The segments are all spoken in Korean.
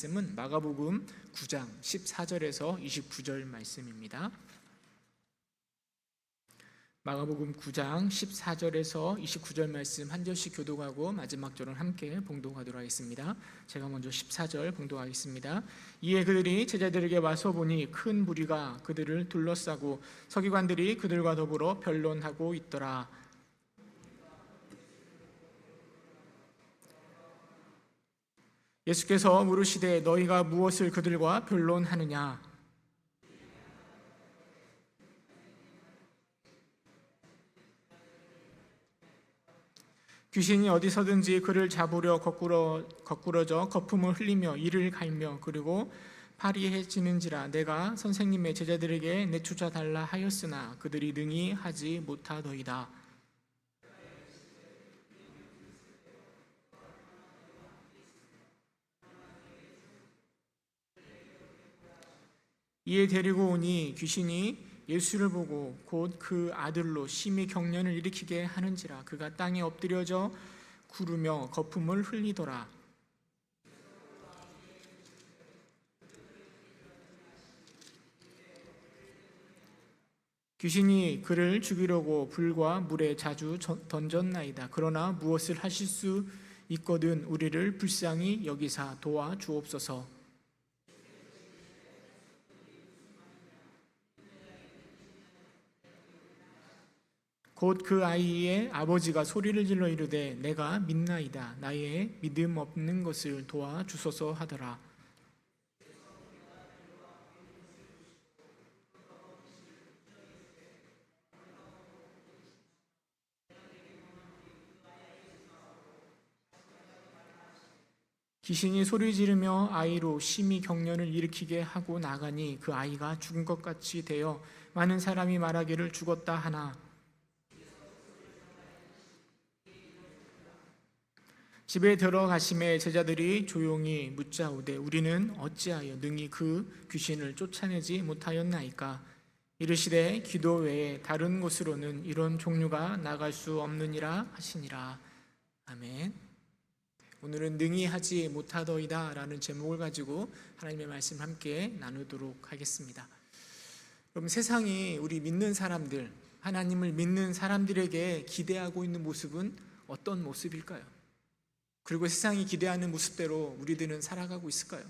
말씀은 마가복음 9장 14절에서 29절 말씀입니다. 마가복음 9장 14절에서 29절 말씀 한 절씩 교독하고 마지막 절은 함께 봉독하도록 하겠습니다. 제가 먼저 14절 봉독하겠습니다. 이에 그들이 제자들에게 와서 보니 큰 무리가 그들을 둘러싸고 서기관들이 그들과 더불어 변론하고 있더라. 예수께서 물으시되 너희가 무엇을 그들과 변론하느냐? 귀신이 어디서든지 그를 잡으려 거꾸러져 거품을 흘리며 이를 갈며 그리고 파리해지는지라. 내가 선생님의 제자들에게 내쫓아 달라 하였으나 그들이 능히 하지 못하더이다. 이에 데리고 오니 귀신이 예수를 보고 곧 그 아들로 심히 경련을 일으키게 하는지라. 그가 땅에 엎드려져 구르며 거품을 흘리더라. 귀신이 그를 죽이려고 불과 물에 자주 던졌나이다. 그러나 무엇을 하실 수 있거든 우리를 불쌍히 여기사 도와 주옵소서. 곧 그 아이의 아버지가 소리를 질러 이르되 내가 믿나이다. 나의 믿음 없는 것을 도와주소서 하더라. 귀신이 소리 지르며 아이로 심히 경련을 일으키게 하고 나가니 그 아이가 죽은 것 같이 되어 많은 사람이 말하기를 죽었다 하나. 집에 들어가심에 제자들이 조용히 묻자오되 우리는 어찌하여 능히 그 귀신을 쫓아내지 못하였나이까? 이르시되 기도 외에 다른 곳으로는 이런 종류가 나갈 수 없느니라 하시니라. 아멘. 오늘은 능히 하지 못하더이다 라는 제목을 가지고 하나님의 말씀 함께 나누도록 하겠습니다. 그럼 세상이 우리 믿는 사람들, 하나님을 믿는 사람들에게 기대하고 있는 모습은 어떤 모습일까요? 그리고 세상이 기대하는 모습대로 우리들은 살아가고 있을까요?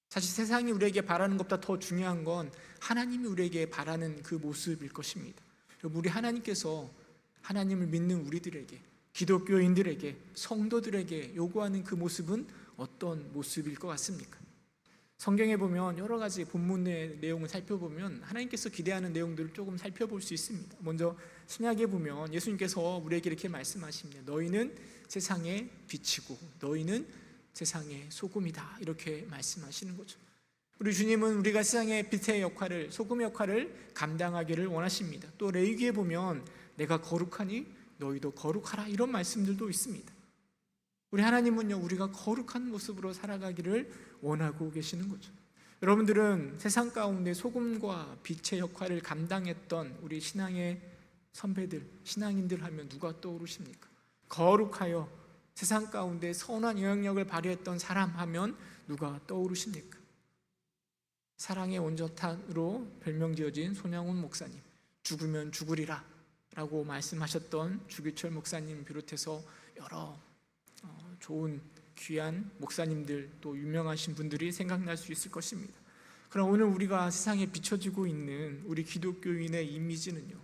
사실 세상이 우리에게 바라는 것보다 더 중요한 건 하나님이 우리에게 바라는 그 모습일 것입니다. 우리 하나님께서 하나님을 믿는 우리들에게, 기독교인들에게, 성도들에게 요구하는 그 모습은 어떤 모습일 것 같습니까? 성경에 보면 여러 가지 본문의 내용을 살펴보면 하나님께서 기대하는 내용들을 조금 살펴볼 수 있습니다. 먼저 신약에 보면 예수님께서 우리에게 이렇게 말씀하십니다. 너희는 세상의 빛이고 너희는 세상의 소금이다. 이렇게 말씀하시는 거죠. 우리 주님은 우리가 세상의 빛의 역할을, 소금의 역할을 감당하기를 원하십니다. 또 레위기에 보면 내가 거룩하니 너희도 거룩하라 이런 말씀들도 있습니다. 우리 하나님은요, 우리가 거룩한 모습으로 살아가기를 원하고 계시는 거죠. 여러분들은 세상 가운데 소금과 빛의 역할을 감당했던 우리 신앙의 선배들, 신앙인들 하면 누가 떠오르십니까? 거룩하여 세상 가운데 선한 영향력을 발휘했던 사람 하면 누가 떠오르십니까? 사랑의 온전탄으로 별명 지어진 손양훈 목사님, 죽으면 죽으리라 라고 말씀하셨던 주기철 목사님 비롯해서 여러 좋은 귀한 목사님들, 또 유명하신 분들이 생각날 수 있을 것입니다. 그럼 오늘 우리가 세상에 비춰지고 있는 우리 기독교인의 이미지는요,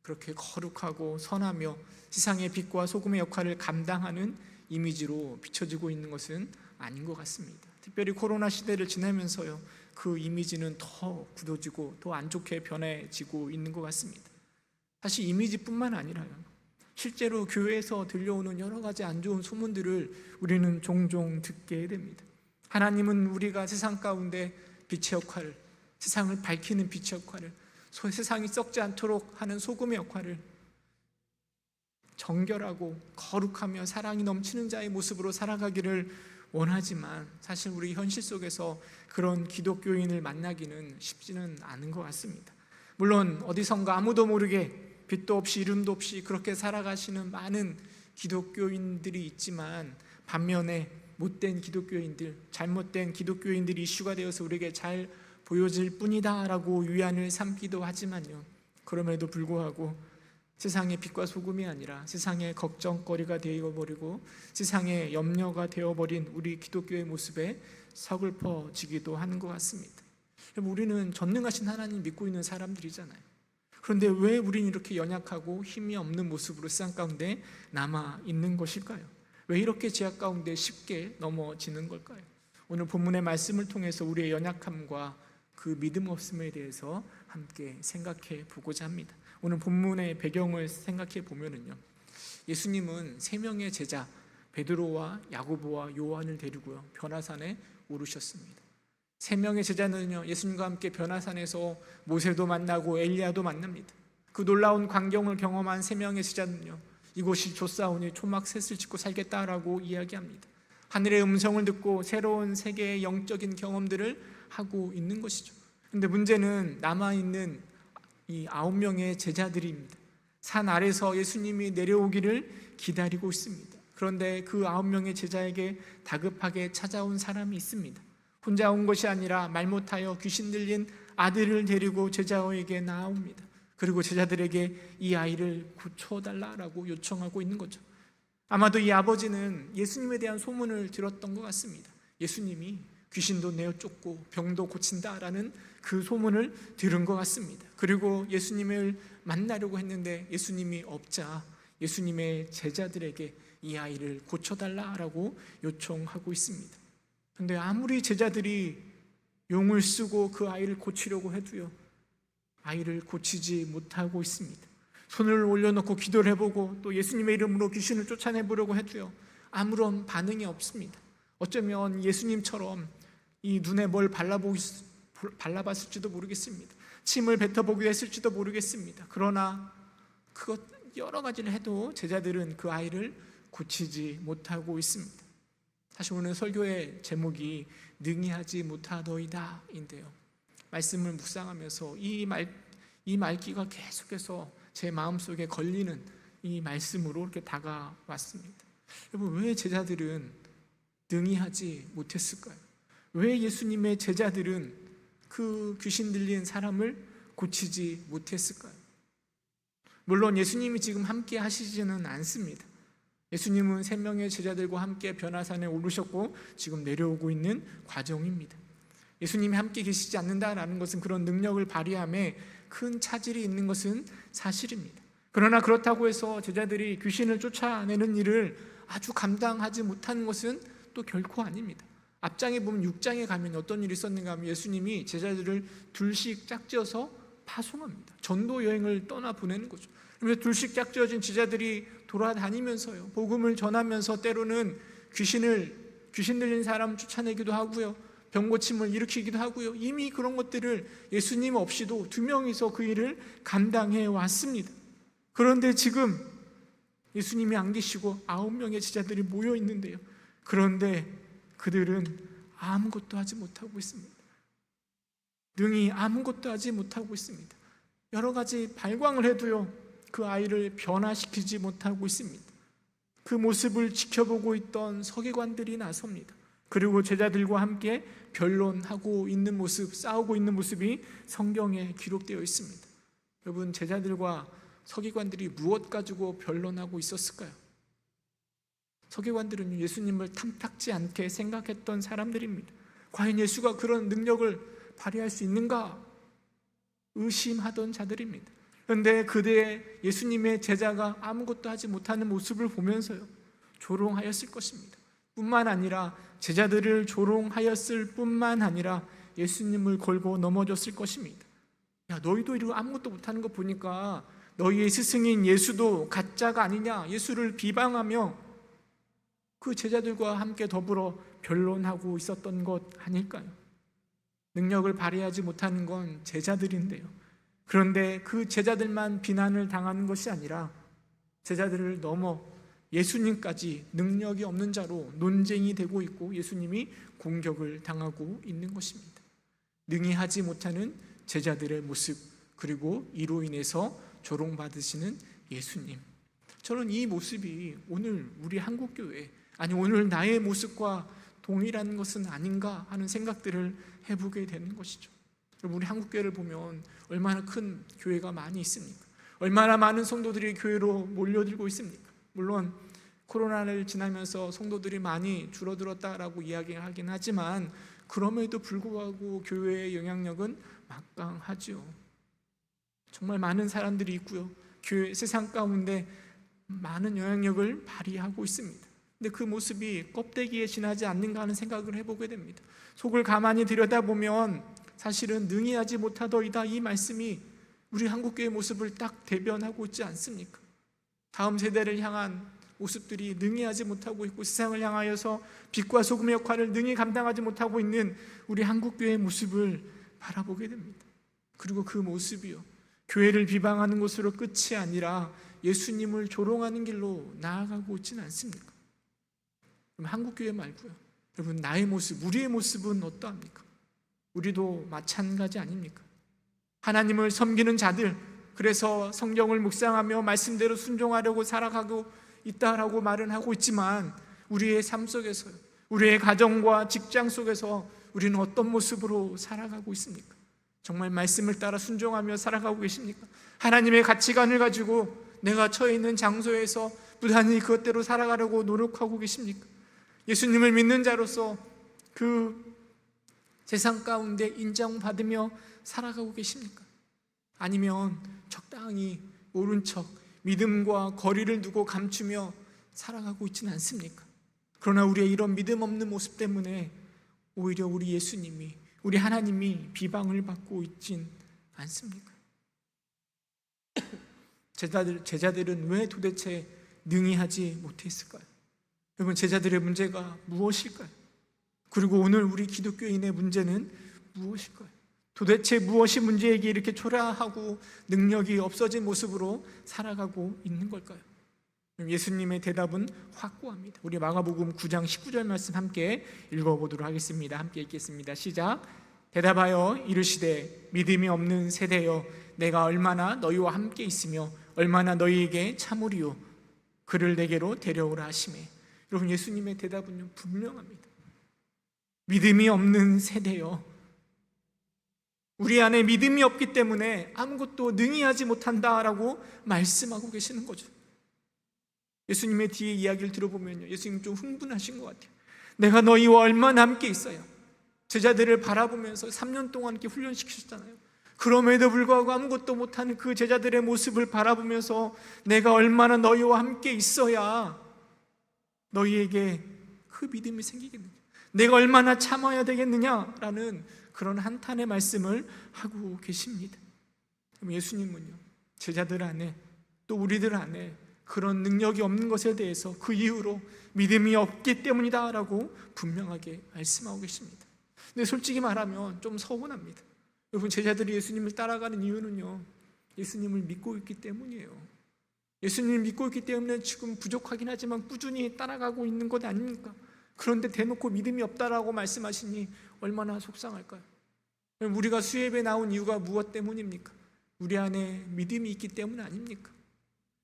그렇게 거룩하고 선하며 세상의 빛과 소금의 역할을 감당하는 이미지로 비춰지고 있는 것은 아닌 것 같습니다. 특별히 코로나 시대를 지나면서요, 그 이미지는 더 굳어지고 더 안 좋게 변해지고 있는 것 같습니다. 사실 이미지뿐만 아니라요, 실제로 교회에서 들려오는 여러 가지 안 좋은 소문들을 우리는 종종 듣게 됩니다. 하나님은 우리가 세상 가운데 빛의 역할을, 세상을 밝히는 빛의 역할을, 세상이 썩지 않도록 하는 소금의 역할을, 정결하고 거룩하며 사랑이 넘치는 자의 모습으로 살아가기를 원하지만 사실 우리 현실 속에서 그런 기독교인을 만나기는 쉽지는 않은 것 같습니다. 물론 어디선가 아무도 모르게 빛도 없이 이름도 없이 그렇게 살아가시는 많은 기독교인들이 있지만 반면에 못된 기독교인들, 잘못된 기독교인들이 이슈가 되어서 우리에게 잘 보여질 뿐이다 라고 위안을 삼기도 하지만요, 그럼에도 불구하고 세상의 빛과 소금이 아니라 세상의 걱정거리가 되어버리고 세상의 염려가 되어버린 우리 기독교의 모습에 서글퍼지기도 하는 것 같습니다. 우리는 전능하신 하나님 믿고 있는 사람들이잖아요. 그런데 왜 우리는 이렇게 연약하고 힘이 없는 모습으로 세상 가운데 남아 있는 것일까요? 왜 이렇게 죄악 가운데 쉽게 넘어지는 걸까요? 오늘 본문의 말씀을 통해서 우리의 연약함과 그 믿음 없음에 대해서 함께 생각해 보고자 합니다. 오늘 본문의 배경을 생각해 보면은요, 예수님은 세 명의 제자 베드로와 야고보와 요한을 데리고요 변화산에 오르셨습니다. 세 명의 제자는요 예수님과 함께 변화산에서 모세도 만나고 엘리야도 만납니다. 그 놀라운 광경을 경험한 세 명의 제자는요 이곳이 좋사오니 초막셋을 짓고 살겠다라고 이야기합니다. 하늘의 음성을 듣고 새로운 세계의 영적인 경험들을 하고 있는 것이죠. 그런데 문제는 남아있는 이 9명의 제자들입니다. 산 아래서 예수님이 내려오기를 기다리고 있습니다. 그런데 그 9명의 제자에게 다급하게 찾아온 사람이 있습니다. 혼자 온 것이 아니라 말 못하여 귀신 들린 아들을 데리고 제자에게 나옵니다. 그리고 제자들에게 이 아이를 고쳐달라고 요청하고 있는 거죠. 아마도 이 아버지는 예수님에 대한 소문을 들었던 것 같습니다. 예수님이 귀신도 내어 쫓고 병도 고친다라는 그 소문을 들은 것 같습니다. 그리고 예수님을 만나려고 했는데 예수님이 없자 예수님의 제자들에게 이 아이를 고쳐달라고 요청하고 있습니다. 그런데 아무리 제자들이 용을 쓰고 그 아이를 고치려고 해도요 아이를 고치지 못하고 있습니다. 손을 올려놓고 기도를 해보고 또 예수님의 이름으로 귀신을 쫓아내보려고 해도요 아무런 반응이 없습니다. 어쩌면 예수님처럼 이 눈에 뭘 발라봤을지도 모르겠습니다. 침을 뱉어보기도 했을지도 모르겠습니다. 그러나 그것 여러 가지를 해도 제자들은 그 아이를 고치지 못하고 있습니다. 사실 오늘 설교의 제목이 능히 하지 못하더이다 인데요, 말씀을 묵상하면서 이 말기가 계속해서 제 마음속에 걸리는 이 말씀으로 이렇게 다가왔습니다. 여러분, 왜 제자들은 능히 하지 못했을까요? 왜 예수님의 제자들은 그 귀신 들린 사람을 고치지 못했을까요? 물론 예수님이 지금 함께 하시지는 않습니다. 예수님은 세 명의 제자들과 함께 변화산에 오르셨고 지금 내려오고 있는 과정입니다. 예수님이 함께 계시지 않는다라는 것은 그런 능력을 발휘함에 큰 차질이 있는 것은 사실입니다. 그러나 그렇다고 해서 제자들이 귀신을 쫓아내는 일을 아주 감당하지 못하는 것은 또 결코 아닙니다. 앞장에 보면 6장에 가면 어떤 일이 있었는가 하면 예수님이 제자들을 둘씩 짝지어서 파송합니다. 전도 여행을 떠나보내는 거죠. 그래서 둘씩 짝지어진 제자들이 돌아다니면서요 복음을 전하면서 때로는 귀신 들린 사람 쫓아내기도 하고요 병 고침을 일으키기도 하고요 이미 그런 것들을 예수님 없이도 2명이서 그 일을 감당해 왔습니다. 그런데 지금 예수님이 안 계시고 9명의 제자들이 모여 있는데요 그런데 그들은 아무것도 하지 못하고 있습니다. 능히 아무것도 하지 못하고 있습니다. 여러 가지 발광을 해도요 그 아이를 변화시키지 못하고 있습니다. 그 모습을 지켜보고 있던 서기관들이 나섭니다. 그리고 제자들과 함께 변론하고 있는 모습, 싸우고 있는 모습이 성경에 기록되어 있습니다. 여러분, 제자들과 서기관들이 무엇 가지고 변론하고 있었을까요? 서기관들은 예수님을 탐탁지 않게 생각했던 사람들입니다. 과연 예수가 그런 능력을 발휘할 수 있는가 의심하던 자들입니다. 그런데 그대의 예수님의 제자가 아무것도 하지 못하는 모습을 보면서요 조롱하였을 것입니다. 뿐만 아니라 제자들을 조롱하였을 뿐만 아니라 예수님을 걸고 넘어졌을 것입니다. 야, 너희도 이러고 아무것도 못하는 거 보니까 너희의 스승인 예수도 가짜가 아니냐, 예수를 비방하며 그 제자들과 함께 더불어 변론하고 있었던 것 아닐까요? 능력을 발휘하지 못하는 건 제자들인데요 그런데 그 제자들만 비난을 당하는 것이 아니라 제자들을 넘어 예수님까지 능력이 없는 자로 논쟁이 되고 있고 예수님이 공격을 당하고 있는 것입니다. 능히 하지 못하는 제자들의 모습, 그리고 이로 인해서 조롱받으시는 예수님. 저는 이 모습이 오늘 우리 한국교회 아니 오늘 나의 모습과 동일한 것은 아닌가 하는 생각들을 해보게 되는 것이죠. 여러분, 우리 한국교회를 보면 얼마나 큰 교회가 많이 있습니까? 얼마나 많은 성도들이 교회로 몰려들고 있습니까? 물론 코로나를 지나면서 성도들이 많이 줄어들었다라고 이야기하긴 하지만 그럼에도 불구하고 교회의 영향력은 막강하죠. 정말 많은 사람들이 있고요, 교회 세상 가운데 많은 영향력을 발휘하고 있습니다. 근데 그 모습이 껍데기에 지나지 않는가 하는 생각을 해보게 됩니다. 속을 가만히 들여다보면 사실은 능히 하지 못하더이다, 이 말씀이 우리 한국교회의 모습을 딱 대변하고 있지 않습니까? 다음 세대를 향한 모습들이 능히 하지 못하고 있고, 세상을 향하여서 빛과 소금의 역할을 능히 감당하지 못하고 있는 우리 한국교회의 모습을 바라보게 됩니다. 그리고 그 모습이요, 교회를 비방하는 것으로 끝이 아니라 예수님을 조롱하는 길로 나아가고 있지는 않습니까? 그럼 한국교회 말고요, 여러분, 나의 모습, 우리의 모습은 어떠합니까? 우리도 마찬가지 아닙니까? 하나님을 섬기는 자들, 그래서 성경을 묵상하며 말씀대로 순종하려고 살아가고 있다라고 말은 하고 있지만 우리의 삶 속에서, 우리의 가정과 직장 속에서 우리는 어떤 모습으로 살아가고 있습니까? 정말 말씀을 따라 순종하며 살아가고 계십니까? 하나님의 가치관을 가지고 내가 처해 있는 장소에서 부단히 그것대로 살아가려고 노력하고 계십니까? 예수님을 믿는 자로서 그 세상 가운데 인정받으며 살아가고 계십니까? 아니면 적당히 모른 척 믿음과 거리를 두고 감추며 살아가고 있지는 않습니까? 그러나 우리의 이런 믿음 없는 모습 때문에 오히려 우리 예수님이, 우리 하나님이 비방을 받고 있진 않습니까? 제자들은 왜 도대체 능히 하지 못했을까요? 여러분, 제자들의 문제가 무엇일까요? 그리고 오늘 우리 기독교인의 문제는 무엇일까요? 도대체 무엇이 문제에게 이렇게 초라하고 능력이 없어진 모습으로 살아가고 있는 걸까요? 예수님의 대답은 확고합니다. 우리 마가복음 9장 19절 말씀 함께 읽어보도록 하겠습니다. 함께 읽겠습니다. 시작. 대답하여 이르시되 믿음이 없는 세대여, 내가 얼마나 너희와 함께 있으며 얼마나 너희에게 참으리요, 그를 내게로 데려오라 하시매. 여러분, 예수님의 대답은 분명합니다. 믿음이 없는 세대여, 우리 안에 믿음이 없기 때문에 아무것도 능히 하지 못한다라고 말씀하고 계시는 거죠. 예수님의 뒤에 이야기를 들어보면요, 예수님 좀 흥분하신 것 같아요. 내가 너희와 얼마나 함께 있어요. 제자들을 바라보면서 3년 동안 이렇게 훈련시키셨잖아요. 그럼에도 불구하고 아무것도 못하는 그 제자들의 모습을 바라보면서 내가 얼마나 너희와 함께 있어야 너희에게 그 믿음이 생기겠느냐, 내가 얼마나 참아야 되겠느냐라는 그런 한탄의 말씀을 하고 계십니다. 그럼 예수님은요, 제자들 안에, 또 우리들 안에 그런 능력이 없는 것에 대해서 그 이유로 믿음이 없기 때문이다라고 분명하게 말씀하고 계십니다. 근데 솔직히 말하면 좀 서운합니다. 여러분, 제자들이 예수님을 따라가는 이유는요, 예수님을 믿고 있기 때문이에요. 예수님을 믿고 있기 때문에 지금 부족하긴 하지만 꾸준히 따라가고 있는 것 아닙니까? 그런데 대놓고 믿음이 없다라고 말씀하시니 얼마나 속상할까요? 우리가 수예배에 나온 이유가 무엇 때문입니까? 우리 안에 믿음이 있기 때문 아닙니까?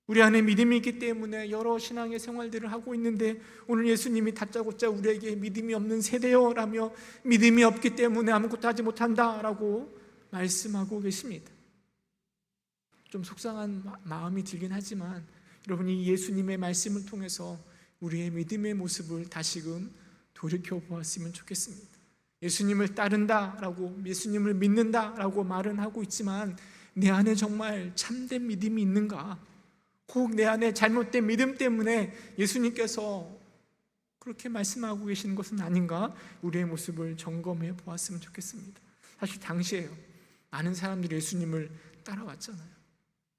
우리 안에 믿음이 있기 때문에 여러 신앙의 생활들을 하고 있는데 오늘 예수님이 다짜고짜 우리에게 믿음이 없는 세대여라며 믿음이 없기 때문에 아무것도 하지 못한다라고 말씀하고 계십니다. 좀 속상한 마음이 들긴 하지만 여러분, 이 예수님의 말씀을 통해서 우리의 믿음의 모습을 다시금 돌이켜 보았으면 좋겠습니다. 예수님을 따른다라고, 예수님을 믿는다라고 말은 하고 있지만 내 안에 정말 참된 믿음이 있는가? 혹 내 안에 잘못된 믿음 때문에 예수님께서 그렇게 말씀하고 계시는 것은 아닌가? 우리의 모습을 점검해 보았으면 좋겠습니다. 사실 당시에요, 많은 사람들이 예수님을 따라왔잖아요.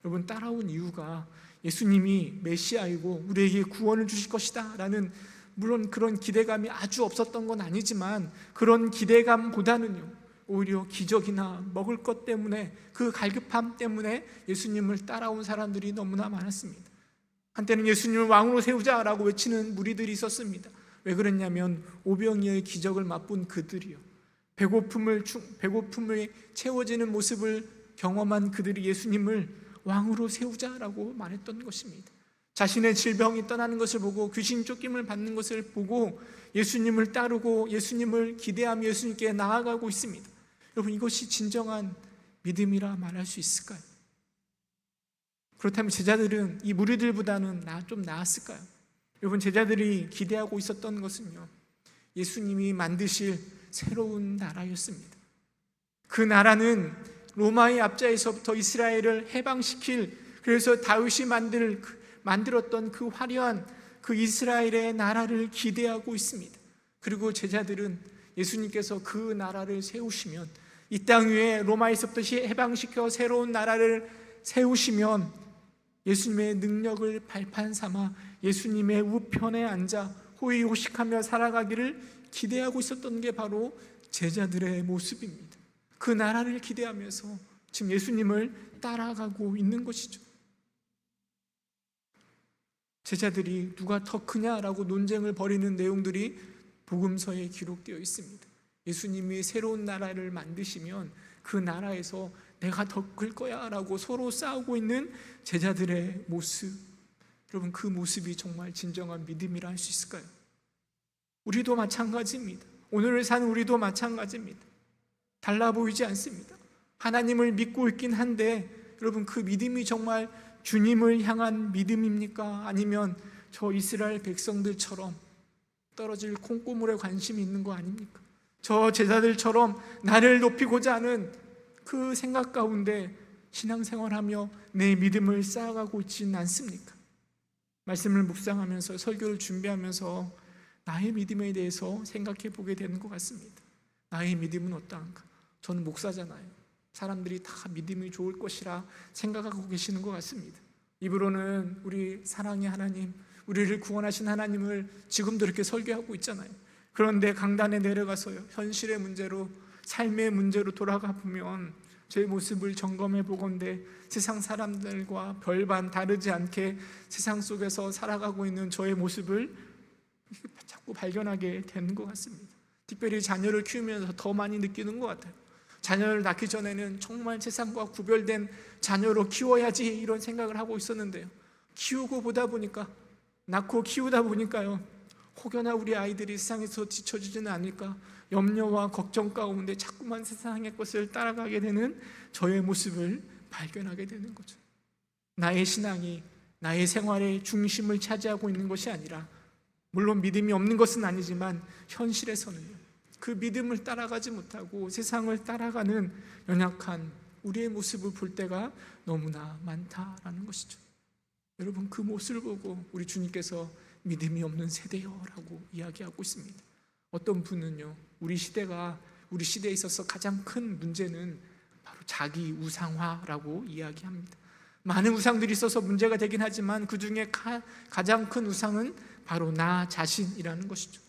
여러분, 따라온 이유가 예수님이 메시아이고 우리에게 구원을 주실 것이다 라는, 물론 그런 기대감이 아주 없었던 건 아니지만 그런 기대감보다는요, 오히려 기적이나 먹을 것 때문에, 그 갈급함 때문에 예수님을 따라온 사람들이 너무나 많았습니다. 한때는 예수님을 왕으로 세우자라고 외치는 무리들이 있었습니다. 왜 그랬냐면 오병이어의 기적을 맛본 그들이요, 배고픔을 채워지는 모습을 경험한 그들이 예수님을 왕으로 세우자라고 말했던 것입니다. 자신의 질병이 떠나는 것을 보고 귀신 쫓김을 받는 것을 보고 예수님을 따르고 예수님을 기대하며 예수님께 나아가고 있습니다. 여러분, 이것이 진정한 믿음이라 말할 수 있을까요? 그렇다면 제자들은 이 무리들보다는 좀 나았을까요? 여러분, 제자들이 기대하고 있었던 것은요, 예수님이 만드실 새로운 나라였습니다. 그 나라는 로마의 압제에서부터 이스라엘을 해방시킬, 그래서 다윗이 만들었던 그 화려한 그 이스라엘의 나라를 기대하고 있습니다. 그리고 제자들은 예수님께서 그 나라를 세우시면, 이 땅 위에 로마에서부터 해방시켜 새로운 나라를 세우시면 예수님의 능력을 발판 삼아 예수님의 우편에 앉아 호의호식하며 살아가기를 기대하고 있었던 게 바로 제자들의 모습입니다. 그 나라를 기대하면서 지금 예수님을 따라가고 있는 것이죠. 제자들이 누가 더 크냐라고 논쟁을 벌이는 내용들이 복음서에 기록되어 있습니다. 예수님이 새로운 나라를 만드시면 그 나라에서 내가 더 클 거야 라고 서로 싸우고 있는 제자들의 모습, 여러분, 그 모습이 정말 진정한 믿음이라 할 수 있을까요? 우리도 마찬가지입니다. 오늘을 사는 우리도 마찬가지입니다. 달라 보이지 않습니다. 하나님을 믿고 있긴 한데 여러분, 그 믿음이 정말 주님을 향한 믿음입니까? 아니면 저 이스라엘 백성들처럼 떨어질 콩고물에 관심이 있는 거 아닙니까? 저 제자들처럼 나를 높이고자 하는 그 생각 가운데 신앙생활하며 내 믿음을 쌓아가고 있지는 않습니까? 말씀을 묵상하면서 설교를 준비하면서 나의 믿음에 대해서 생각해 보게 되는 것 같습니다. 나의 믿음은 어떠한가? 저는 목사잖아요. 사람들이 다 믿음이 좋을 것이라 생각하고 계시는 것 같습니다. 입으로는 우리 사랑의 하나님, 우리를 구원하신 하나님을 지금도 이렇게 설교하고 있잖아요. 그런데 강단에 내려가서요, 현실의 문제로, 삶의 문제로 돌아가 보면 제 모습을 점검해 보건대 세상 사람들과 별반 다르지 않게 세상 속에서 살아가고 있는 저의 모습을 자꾸 발견하게 되는 것 같습니다. 특별히 자녀를 키우면서 더 많이 느끼는 것 같아요. 자녀를 낳기 전에는 정말 세상과 구별된 자녀로 키워야지 이런 생각을 하고 있었는데요, 키우고 보다 보니까, 낳고 키우다 보니까요, 혹여나 우리 아이들이 세상에서 뒤처지지는 않을까 염려와 걱정 가운데 자꾸만 세상의 것을 따라가게 되는 저의 모습을 발견하게 되는 거죠. 나의 신앙이 나의 생활의 중심을 차지하고 있는 것이 아니라, 물론 믿음이 없는 것은 아니지만 현실에서는요, 그 믿음을 따라가지 못하고 세상을 따라가는 연약한 우리의 모습을 볼 때가 너무나 많다라는 것이죠. 여러분, 그 모습을 보고 우리 주님께서 믿음이 없는 세대여라고 이야기하고 있습니다. 어떤 분은요, 우리 시대에 있어서 가장 큰 문제는 바로 자기 우상화라고 이야기합니다. 많은 우상들이 있어서 문제가 되긴 하지만 그 중에 가장 큰 우상은 바로 나 자신이라는 것이죠.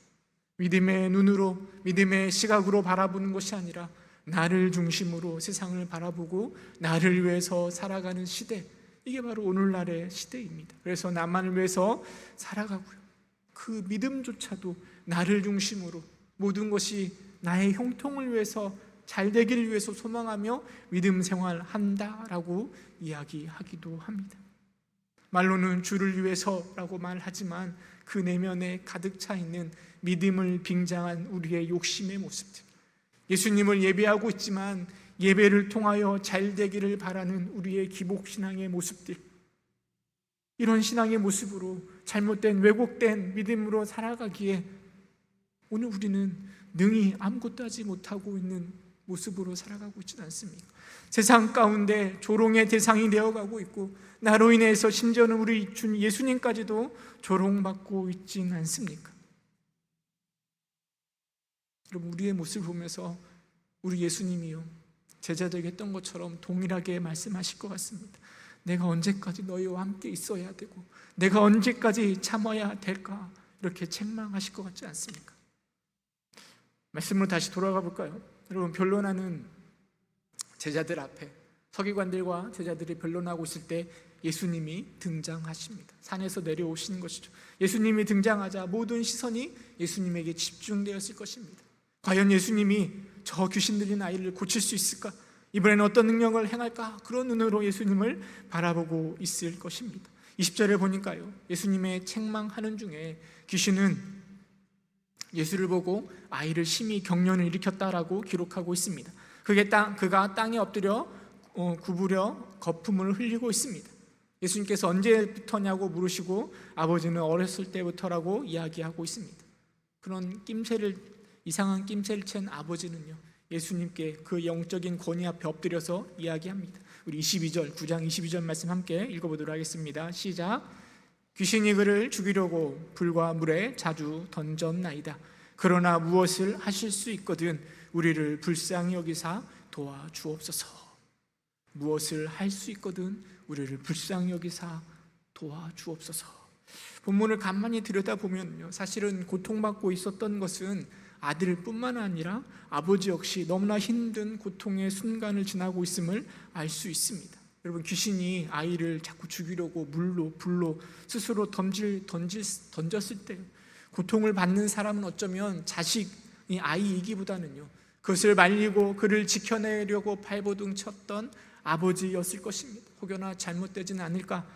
믿음의 눈으로, 믿음의 시각으로 바라보는 것이 아니라 나를 중심으로 세상을 바라보고 나를 위해서 살아가는 시대, 이게 바로 오늘날의 시대입니다. 그래서 나만을 위해서 살아가고요, 그 믿음조차도 나를 중심으로 모든 것이 나의 형통을 위해서, 잘 되기를 위해서 소망하며 믿음 생활한다라고 이야기하기도 합니다. 말로는 주를 위해서라고 말하지만 그 내면에 가득 차 있는 믿음을 빙자한 우리의 욕심의 모습들, 예수님을 예배하고 있지만 예배를 통하여 잘 되기를 바라는 우리의 기복신앙의 모습들, 이런 신앙의 모습으로 잘못된 왜곡된 믿음으로 살아가기에 오늘 우리는 능히 아무것도 하지 못하고 있는 모습으로 살아가고 있지는 않습니까? 세상 가운데 조롱의 대상이 되어가고 있고, 나로 인해서 심지어는 우리 주 예수님까지도 조롱받고 있지는 않습니까? 여러분, 우리의 모습을 보면서 우리 예수님이요, 제자들에게 했던 것처럼 동일하게 말씀하실 것 같습니다. 내가 언제까지 너희와 함께 있어야 되고 내가 언제까지 참아야 될까, 이렇게 책망하실 것 같지 않습니까? 말씀으로 다시 돌아가 볼까요? 여러분, 변론하는 제자들 앞에 서기관들과 제자들이 변론하고 있을 때 예수님이 등장하십니다. 산에서 내려오시는 것이죠. 예수님이 등장하자 모든 시선이 예수님에게 집중되었을 것입니다. 과연 예수님이 저 귀신 들린 아이를 고칠 수 있을까? 이번에는 어떤 능력을 행할까? 그런 눈으로 예수님을 바라보고 있을 것입니다. 20절에 보니까요, 예수님의 책망하는 중에 귀신은 예수를 보고 아이를 심히 경련을 일으켰다라고 기록하고 있습니다. 그가 땅에 엎드려 구부려 거품을 흘리고 있습니다. 예수님께서 언제부터냐고 물으시고 아버지는 어렸을 때부터라고 이야기하고 있습니다. 그런 이상한 낌새를 챈 아버지는요, 예수님께 그 영적인 권위 앞에 엎드려서 이야기합니다. 우리 9장 22절 말씀 함께 읽어보도록 하겠습니다. 시작. 귀신이 그를 죽이려고 불과 물에 자주 던졌나이다. 그러나 무엇을 하실 수 있거든 우리를 불쌍히 여기사 도와주옵소서. 무엇을 할 수 있거든 우리를 불쌍히 여기사 도와주옵소서. 본문을 간만히 들여다보면요, 사실은 고통받고 있었던 것은 아들뿐만 아니라 아버지 역시 너무나 힘든 고통의 순간을 지나고 있음을 알 수 있습니다. 여러분, 귀신이 아이를 자꾸 죽이려고 물로 불로 스스로 던졌을 때 고통을 받는 사람은 어쩌면 자식이 아이이기보다는요, 그것을 말리고 그를 지켜내려고 발버둥 쳤던 아버지였을 것입니다. 혹여나 잘못되지는 않을까,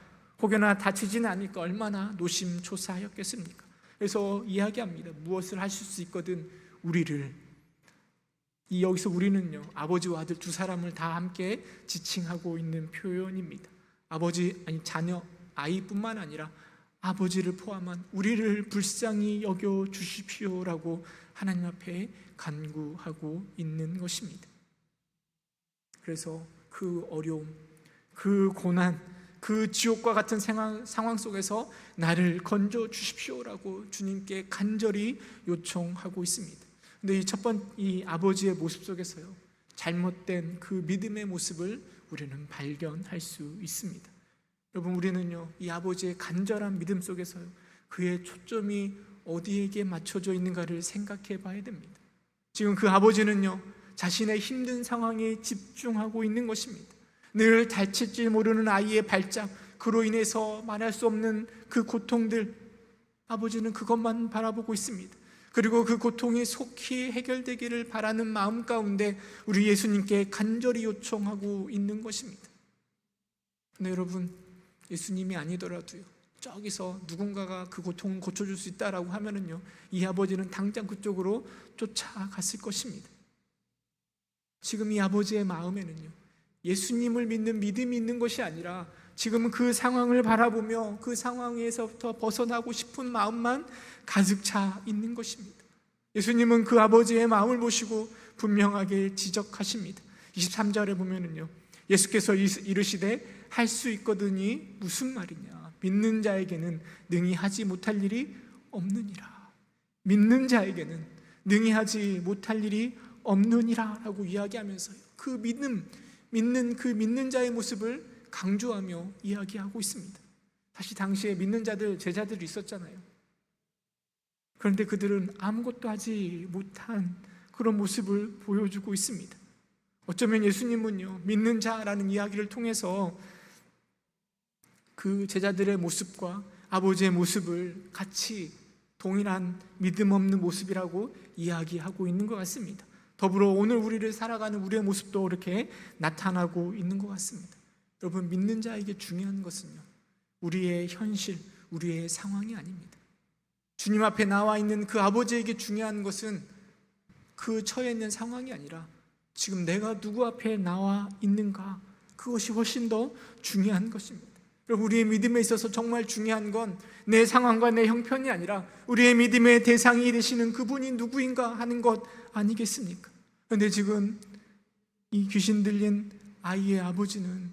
혹여나 다치지는 않을까, 얼마나 노심초사하였겠습니까? 그래서 이야기합니다. 무엇을 하실 수 있거든 우리를. 여기서 우리는요, 아버지와 아들 두 사람을 다 함께 지칭하고 있는 표현입니다. 자녀, 아이뿐만 아니라 아버지를 포함한 우리를 불쌍히 여겨 주십시오라고 하나님 앞에 간구하고 있는 것입니다. 그래서 그 어려움, 그 고난, 그 지옥과 같은 상황 속에서 나를 건져 주십시오라고 주님께 간절히 요청하고 있습니다. 근데 이 아버지의 모습 속에서요, 잘못된 그 믿음의 모습을 우리는 발견할 수 있습니다. 여러분, 우리는요, 이 아버지의 간절한 믿음 속에서요, 그의 초점이 어디에게 맞춰져 있는가를 생각해 봐야 됩니다. 지금 그 아버지는요, 자신의 힘든 상황에 집중하고 있는 것입니다. 늘 다칠지 모르는 아이의 발작, 그로 인해서 말할 수 없는 그 고통들, 아버지는 그것만 바라보고 있습니다. 그리고 그 고통이 속히 해결되기를 바라는 마음 가운데 우리 예수님께 간절히 요청하고 있는 것입니다. 근데 여러분, 예수님이 아니더라도요, 저기서 누군가가 그 고통을 고쳐줄 수 있다라고 하면은요, 이 아버지는 당장 그쪽으로 쫓아갔을 것입니다. 지금 이 아버지의 마음에는요, 예수님을 믿는 믿음이 있는 것이 아니라 지금은 그 상황을 바라보며 그 상황에서부터 벗어나고 싶은 마음만 가득 차 있는 것입니다. 예수님은 그 아버지의 마음을 보시고 분명하게 지적하십니다. 23절에 보면은요, 예수께서 이르시되 할 수 있거든이 무슨 말이냐, 믿는 자에게는 능히 하지 못할 일이 없느니라. 믿는 자에게는 능히 하지 못할 일이 없느니라 라고 이야기하면서 그 믿는 자의 모습을 강조하며 이야기하고 있습니다. 사실 당시에 믿는 제자들이 있었잖아요. 그런데 그들은 아무것도 하지 못한 그런 모습을 보여주고 있습니다. 어쩌면 예수님은요, 믿는 자라는 이야기를 통해서 그 제자들의 모습과 아버지의 모습을 같이 동일한 믿음 없는 모습이라고 이야기하고 있는 것 같습니다. 더불어 오늘 우리를 살아가는 우리의 모습도 이렇게 나타나고 있는 것 같습니다. 여러분, 믿는 자에게 중요한 것은요, 우리의 현실, 우리의 상황이 아닙니다. 주님 앞에 나와 있는 그 아버지에게 중요한 것은 그 처해 있는 상황이 아니라 지금 내가 누구 앞에 나와 있는가, 그것이 훨씬 더 중요한 것입니다. 여러분, 우리의 믿음에 있어서 정말 중요한 건 내 상황과 내 형편이 아니라 우리의 믿음의 대상이 되시는 그분이 누구인가 하는 것 아니겠습니까? 그런데 지금 이 귀신 들린 아이의 아버지는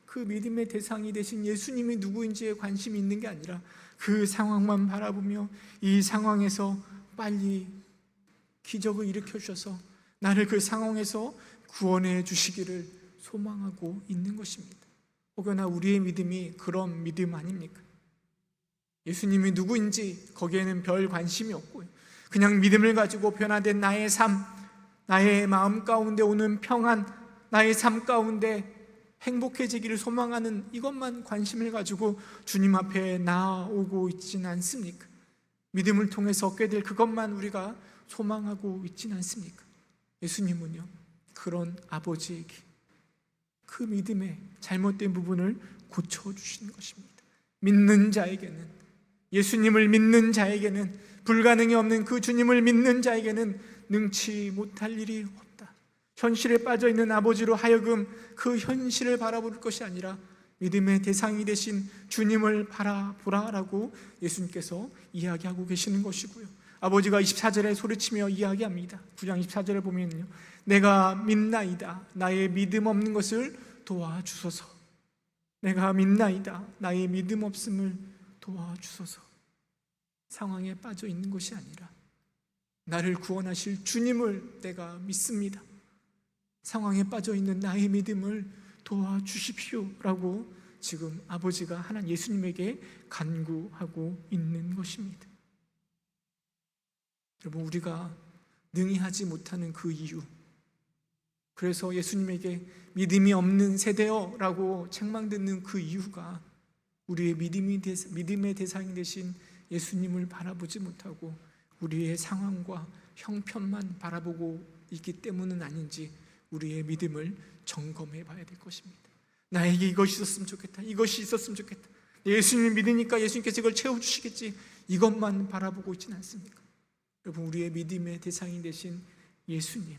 그 믿음의 대상이 되신 예수님이 누구인지에 관심이 있는 게 아니라 그 상황만 바라보며 이 상황에서 빨리 기적을 일으켜 주셔서 나를 그 상황에서 구원해 주시기를 소망하고 있는 것입니다. 혹여나 우리의 믿음이 그런 믿음 아닙니까? 예수님이 누구인지 거기에는 별 관심이 없고요, 그냥 믿음을 가지고 변화된 나의 삶, 나의 마음 가운데 오는 평안, 나의 삶 가운데 행복해지기를 소망하는 이것만 관심을 가지고 주님 앞에 나아오고 있지는 않습니까? 믿음을 통해서 얻게 될 그것만 우리가 소망하고 있지는 않습니까? 예수님은요, 그런 아버지에게 그 믿음의 잘못된 부분을 고쳐주시는 것입니다. 믿는 자에게는, 예수님을 믿는 자에게는, 불가능이 없는 그 주님을 믿는 자에게는 능치 못할 일이 없다. 현실에 빠져있는 아버지로 하여금 그 현실을 바라볼 것이 아니라 믿음의 대상이 되신 주님을 바라보라라고 예수님께서 이야기하고 계시는 것이고요. 아버지가 24절에 소리치며 이야기합니다. 9장 24절에 보면요, 내가 믿나이다, 나의 믿음 없는 것을 도와주소서. 내가 믿나이다, 나의 믿음 없음을 도와주소서. 상황에 빠져 있는 것이 아니라 나를 구원하실 주님을 내가 믿습니다. 상황에 빠져 있는 나의 믿음을 도와주십시오라고 지금 아버지가 하나님 예수님에게 간구하고 있는 것입니다. 여러분, 우리가 능히 하지 못하는 그 이유, 그래서 예수님에게 믿음이 없는 세대여라고 책망듣는 그 이유가 우리의 믿음의 대상이 되신 예수님을 바라보지 못하고 우리의 상황과 형편만 바라보고 있기 때문은 아닌지 우리의 믿음을 점검해 봐야 될 것입니다. 나에게 이것이 있었으면 좋겠다, 이것이 있었으면 좋겠다, 예수님을 믿으니까 예수님께서 이걸 채워주시겠지, 이것만 바라보고 있지는 않습니까? 여러분, 우리의 믿음의 대상이 되신 예수님,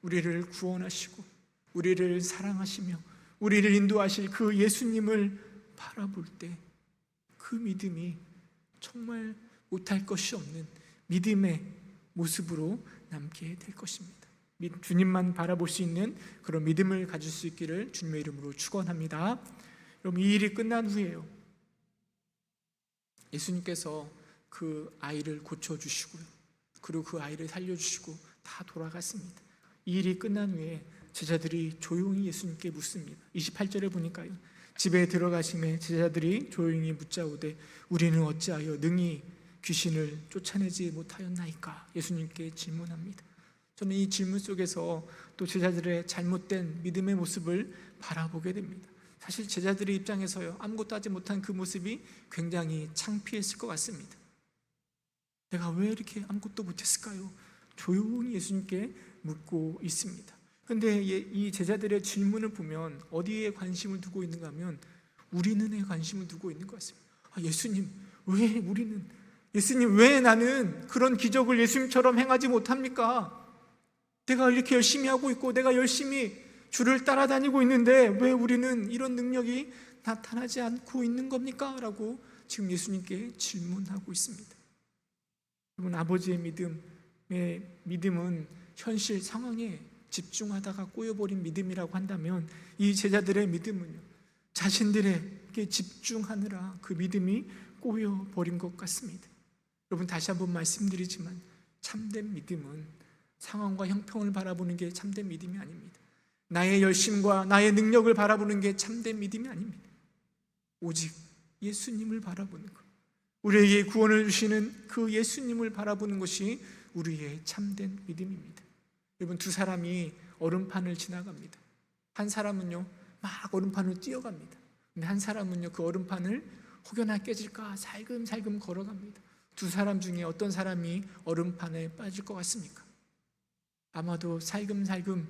우리를 구원하시고 우리를 사랑하시며 우리를 인도하실 그 예수님을 바라볼 때 그 믿음이 정말 못할 것이 없는 믿음의 모습으로 남게 될 것입니다. 주님만 바라볼 수 있는 그런 믿음을 가질 수 있기를 주님의 이름으로 축원합니다. 여러분, 이 일이 끝난 후에요, 예수님께서 그 아이를 고쳐주시고요, 그리고 그 아이를 살려주시고 다 돌아갔습니다. 이 일이 끝난 후에 제자들이 조용히 예수님께 묻습니다. 28절에 보니까요, 집에 들어가심에 제자들이 조용히 묻자오되 우리는 어찌하여 능히 귀신을 쫓아내지 못하였나이까? 예수님께 질문합니다. 저는 이 질문 속에서 또 제자들의 잘못된 믿음의 모습을 바라보게 됩니다. 사실 제자들의 입장에서요, 아무것도 하지 못한 그 모습이 굉장히 창피했을 것 같습니다. 내가 왜 이렇게 아무것도 못했을까요? 조용히 예수님께 묻고 있습니다. 그런데 이 제자들의 질문을 보면 어디에 관심을 두고 있는가 하면 우리는에 관심을 두고 있는 것 같습니다. 예수님, 왜 우리는? 예수님, 왜 나는 그런 기적을 예수님처럼 행하지 못합니까? 내가 이렇게 열심히 하고 있고 내가 열심히 주를 따라다니고 있는데 왜 우리는 이런 능력이 나타나지 않고 있는 겁니까? 라고 지금 예수님께 질문하고 있습니다. 여러분, 아버지의 믿음은 현실 상황에 집중하다가 꼬여버린 믿음이라고 한다면 이 제자들의 믿음은요, 자신들에게 집중하느라 그 믿음이 꼬여버린 것 같습니다. 여러분, 다시 한번 말씀드리지만 참된 믿음은 상황과 형편을 바라보는 게 참된 믿음이 아닙니다. 나의 열심과 나의 능력을 바라보는 게 참된 믿음이 아닙니다. 오직 예수님을 바라보는 것, 우리에게 구원을 주시는 그 예수님을 바라보는 것이 우리의 참된 믿음입니다. 여러분, 두 사람이 얼음판을 지나갑니다. 한 사람은요 막 얼음판을 뛰어갑니다. 근데 한 사람은요 그 얼음판을 혹여나 깨질까 살금살금 걸어갑니다. 두 사람 중에 어떤 사람이 얼음판에 빠질 것 같습니까? 아마도 살금살금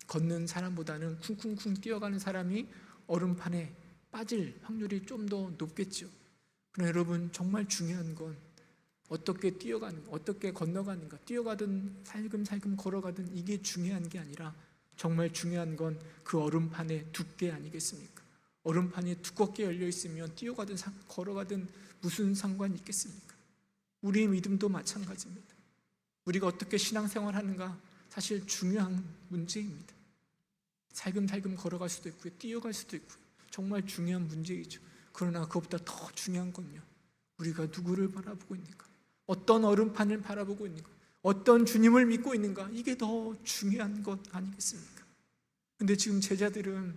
걷는 사람보다는 쿵쿵쿵 뛰어가는 사람이 얼음판에 빠질 확률이 좀 더 높겠죠. 그러나 여러분, 정말 중요한 건 어떻게 뛰어가는, 어떻게 건너가는가, 뛰어가든 살금살금 걸어가든 이게 중요한 게 아니라 정말 중요한 건 그 얼음판의 두께 아니겠습니까? 얼음판이 두껍게 열려 있으면 뛰어가든 걸어가든 무슨 상관이 있겠습니까? 우리의 믿음도 마찬가지입니다. 우리가 어떻게 신앙생활하는가 사실 중요한 문제입니다. 살금살금 걸어갈 수도 있고요, 뛰어갈 수도 있고요, 정말 중요한 문제이죠. 그러나 그것보다 더 중요한 건요, 우리가 누구를 바라보고 있는가, 어떤 얼음판을 바라보고 있는가, 어떤 주님을 믿고 있는가, 이게 더 중요한 것 아니겠습니까? 근데 지금 제자들은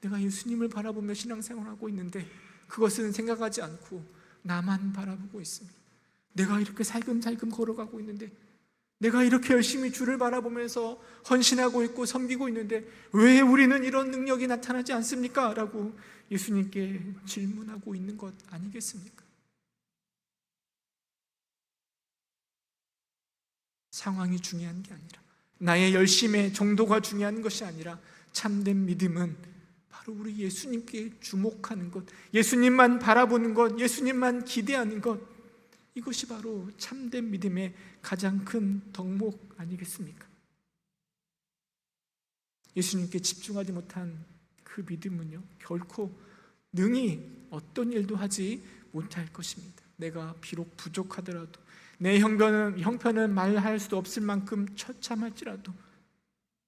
내가 예수님을 바라보며 신앙생활하고 있는데 그것은 생각하지 않고 나만 바라보고 있습니다. 내가 이렇게 살금살금 걸어가고 있는데, 내가 이렇게 열심히 주를 바라보면서 헌신하고 있고 섬기고 있는데 왜 우리는 이런 능력이 나타나지 않습니까? 라고 예수님께 질문하고 있는 것 아니겠습니까? 상황이 중요한 게 아니라, 나의 열심의 정도가 중요한 것이 아니라 참된 믿음은 바로 바로 우리 예수님께 주목하는 것, 예수님만 바라보는 것, 예수님만 기대하는 것, 이것이 바로 참된 믿음의 가장 큰 덕목 아니겠습니까? 예수님께 집중하지 못한 그 믿음은요, 결코 능히 어떤 일도 하지 못할 것입니다. 내가 비록 부족하더라도, 내 형편은 말할 수도 없을 만큼 처참할지라도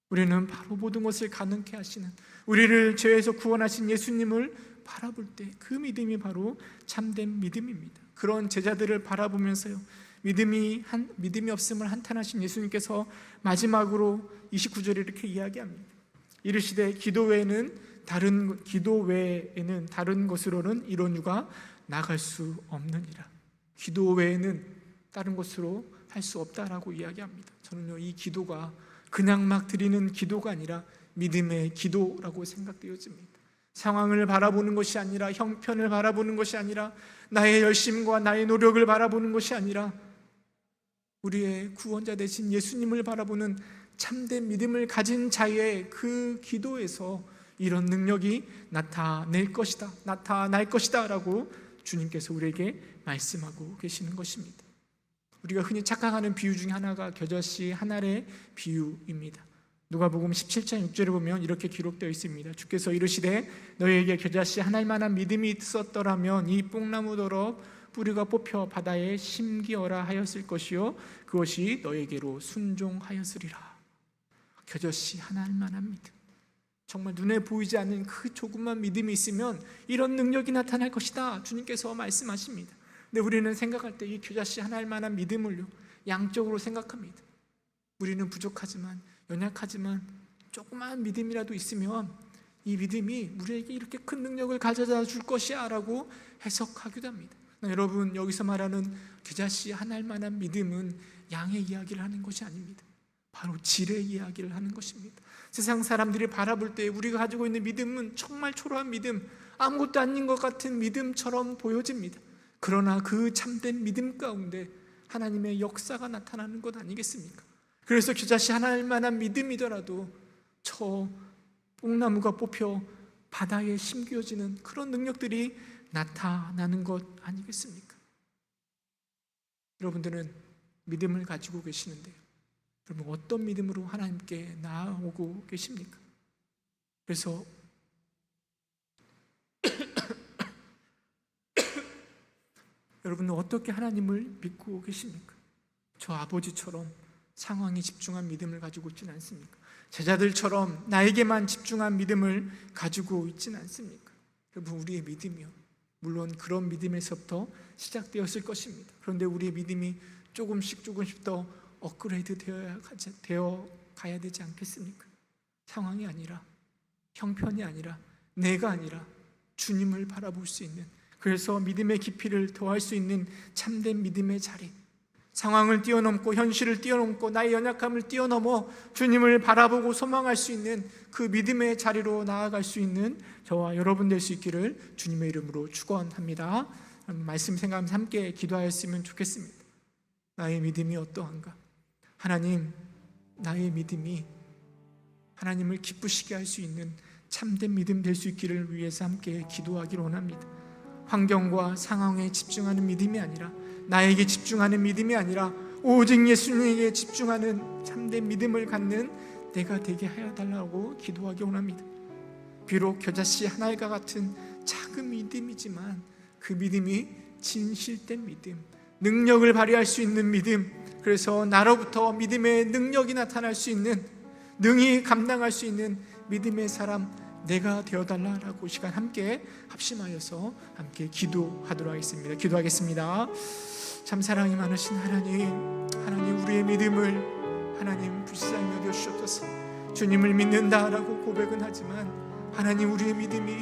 우리는 바로 모든 것을 가능케 하시는, 우리를 죄에서 구원하신 예수님을 바라볼 때 그 믿음이 바로 참된 믿음입니다. 그런 제자들을 바라보면서요, 믿음이 없음을 한탄하신 예수님께서 마지막으로 29절에 이렇게 이야기합니다. 이르시되 기도 외에는 다른 것으로는 이런 유가 나갈 수 없느니라. 기도 외에는 다른 것으로 할 수 없다라고 이야기합니다. 저는요, 이 기도가 그냥 막 드리는 기도가 아니라 믿음의 기도라고 생각되어집니다. 상황을 바라보는 것이 아니라, 형편을 바라보는 것이 아니라, 나의 열심과 나의 노력을 바라보는 것이 아니라 우리의 구원자 되신 예수님을 바라보는 참된 믿음을 가진 자의 그 기도에서 이런 능력이 나타날 것이다 라고 주님께서 우리에게 말씀하고 계시는 것입니다. 우리가 흔히 착각하는 비유 중에 하나가 겨자씨 한 알의 비유입니다. 누가복음 17장 6절에 보면 이렇게 기록되어 있습니다. 주께서 이르시되 너희에게 겨자씨 한 알만한 믿음이 있었더라면 이 뽕나무더러 뿌리가 뽑혀 바다에 심기어라 하였을 것이요 그것이 너에게로 순종하였으리라. 겨자씨 한 알만한 믿음, 정말 눈에 보이지 않는 그 조그만 믿음이 있으면 이런 능력이 나타날 것이다 주님께서 말씀하십니다. 근데 우리는 생각할 때 이 겨자씨 한 알만한 믿음을요, 양적으로 생각합니다. 우리는 부족하지만, 연약하지만 조그만 믿음이라도 있으면 이 믿음이 우리에게 이렇게 큰 능력을 가져다 줄 것이야 라고 해석하기도 합니다. 여러분, 여기서 말하는 겨자씨 한 알만한 믿음은 양의 이야기를 하는 것이 아닙니다. 바로 질의 이야기를 하는 것입니다. 세상 사람들이 바라볼 때 우리가 가지고 있는 믿음은 정말 초라한 믿음, 아무것도 아닌 것 같은 믿음처럼 보여집니다. 그러나 그 참된 믿음 가운데 하나님의 역사가 나타나는 것 아니겠습니까? 그래서 겨자씨 한 알만한 믿음이더라도 저 뽕나무가 뽑혀 바다에 심겨지는 그런 능력들이 나타나는 것 아니겠습니까? 여러분들은 믿음을 가지고 계시는데요, 여러분 어떤 믿음으로 하나님께 나아오고 계십니까? 그래서 여러분은 어떻게 하나님을 믿고 계십니까? 저 아버지처럼 상황에 집중한 믿음을 가지고 있지는 않습니까? 제자들처럼 나에게만 집중한 믿음을 가지고 있지는 않습니까? 여러분, 우리의 믿음이요, 물론 그런 믿음에서부터 시작되었을 것입니다. 그런데 우리의 믿음이 조금씩 더 업그레이드 되어 가야 되지 않겠습니까? 상황이 아니라, 형편이 아니라, 내가 아니라 주님을 바라볼 수 있는, 그래서 믿음의 깊이를 더할 수 있는 참된 믿음의 자리, 상황을 뛰어넘고 현실을 뛰어넘고 나의 연약함을 뛰어넘어 주님을 바라보고 소망할 수 있는 그 믿음의 자리로 나아갈 수 있는 저와 여러분 될 수 있기를 주님의 이름으로 축원합니다. 말씀 생각하면서 함께 기도하였으면 좋겠습니다. 나의 믿음이 어떠한가? 하나님, 나의 믿음이 하나님을 기쁘시게 할 수 있는 참된 믿음 될 수 있기를 위해서 함께 기도하기를 원합니다. 환경과 상황에 집중하는 믿음이 아니라, 나에게 집중하는 믿음이 아니라 오직 예수님에게 집중하는 참된 믿음을 갖는 내가 되게 하여 달라고 기도하기 원합니다. 비록 겨자씨 한 알과 같은 작은 믿음이지만 그 믿음이 진실된 믿음, 능력을 발휘할 수 있는 믿음, 그래서 나로부터 믿음의 능력이 나타날 수 있는, 능히 감당할 수 있는 믿음의 사람 내가 되어달라라고 시간 함께 합심하여서 함께 기도하도록 하겠습니다. 기도하겠습니다. 참 사랑이 많으신 하나님, 우리의 믿음을 하나님 불쌍히 여겨주셔서 주님을 믿는다라고 고백은 하지만 하나님, 우리의 믿음이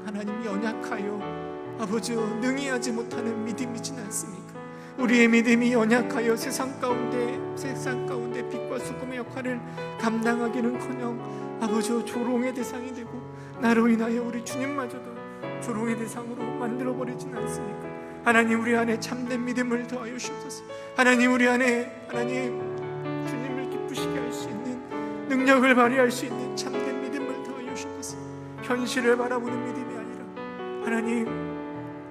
하나님 연약하여 아버지 능히 하지 못하는 믿음이진 않습니까? 우리의 믿음이 연약하여 세상 가운데 빛과 소금의 역할을 감당하기는커녕 아버지 조롱의 대상이 되고 나로 인하여 우리 주님마저도 조롱의 대상으로 만들어버리진 않습니까? 하나님, 우리 안에 참된 믿음을 더하여 주옵소서. 하나님, 우리 안에 주님을 기쁘시게 할 수 있는, 능력을 발휘할 수 있는 참된 믿음을 더하여 주옵소서. 현실을 바라보는 믿음이 아니라 하나님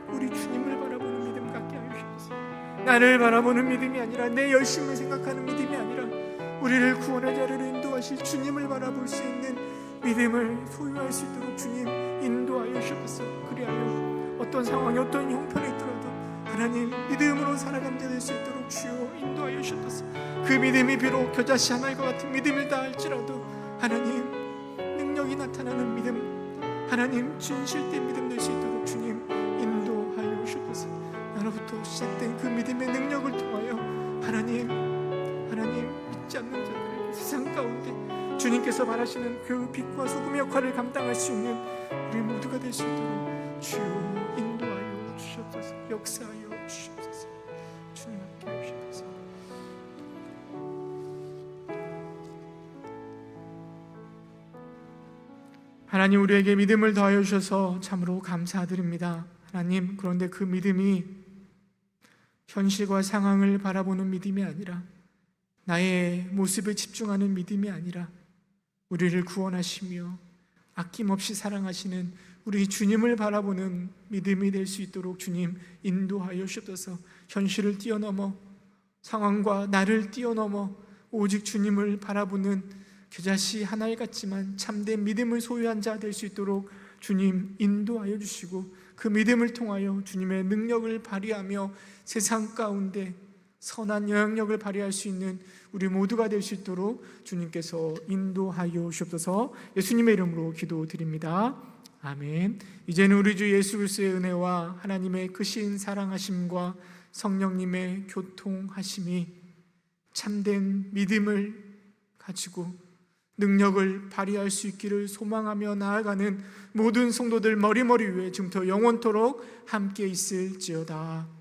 우리 주님을 바라보는 믿음 갖게 하여 주옵소서. 나를 바라보는 믿음이 아니라 내 열심을 생각하는 믿음이 아니라 우리를 구원의 자리로 인도하실 주님을 바라볼 수 있는 믿음을 소유할 수 있도록 주님 인도하여 주옵소서. 그리하여 어떤 상황이 어떤 형편에 있더라도 하나님 믿음으로 살아가는 자 될 수 있도록 주여 인도하여 주옵소서. 그 믿음이 비록 겨자씨 하나일 것 같은 믿음이다 할지라도 하나님 능력이 나타나는 믿음, 하나님 진실된 믿음 될 수 있도록 주님 인도하여 주옵소서. 나로부터 시작된 그 믿음의 능력을 통하여 하나님 믿지 않는 자들에게 세상 가운데 주님께서 바라시는 그 빛과 소금의 역할을 감당할 수 있는 우리 모두가 될 수 있도록 주여 인도하여 주옵소서. 역사하여 주옵소서. 주님 함께 주옵소서. 하나님 우리에게 믿음을 더하여 주셔서 참으로 감사드립니다. 하나님 그런데 그 믿음이 현실과 상황을 바라보는 믿음이 아니라 나의 모습에 집중하는 믿음이 아니라 우리를 구원하시며 아낌없이 사랑하시는 우리 주님을 바라보는 믿음이 될 수 있도록 주님 인도하여 주셔서 현실을 뛰어넘어 상황과 나를 뛰어넘어 오직 주님을 바라보는 겨자씨 하나일 같지만 참된 믿음을 소유한 자 될 수 있도록 주님 인도하여 주시고 그 믿음을 통하여 주님의 능력을 발휘하며 세상 가운데 선한 영향력을 발휘할 수 있는 우리 모두가 될 수 있도록 주님께서 인도하여 주옵소서. 예수님의 이름으로 기도드립니다. 아멘. 이제는 우리 주 예수 그리스도의 은혜와 하나님의 크신 사랑하심과 성령님의 교통하심이 참된 믿음을 가지고 능력을 발휘할 수 있기를 소망하며 나아가는 모든 성도들 머리머리 위에 지금부터 영원토록 함께 있을지어다.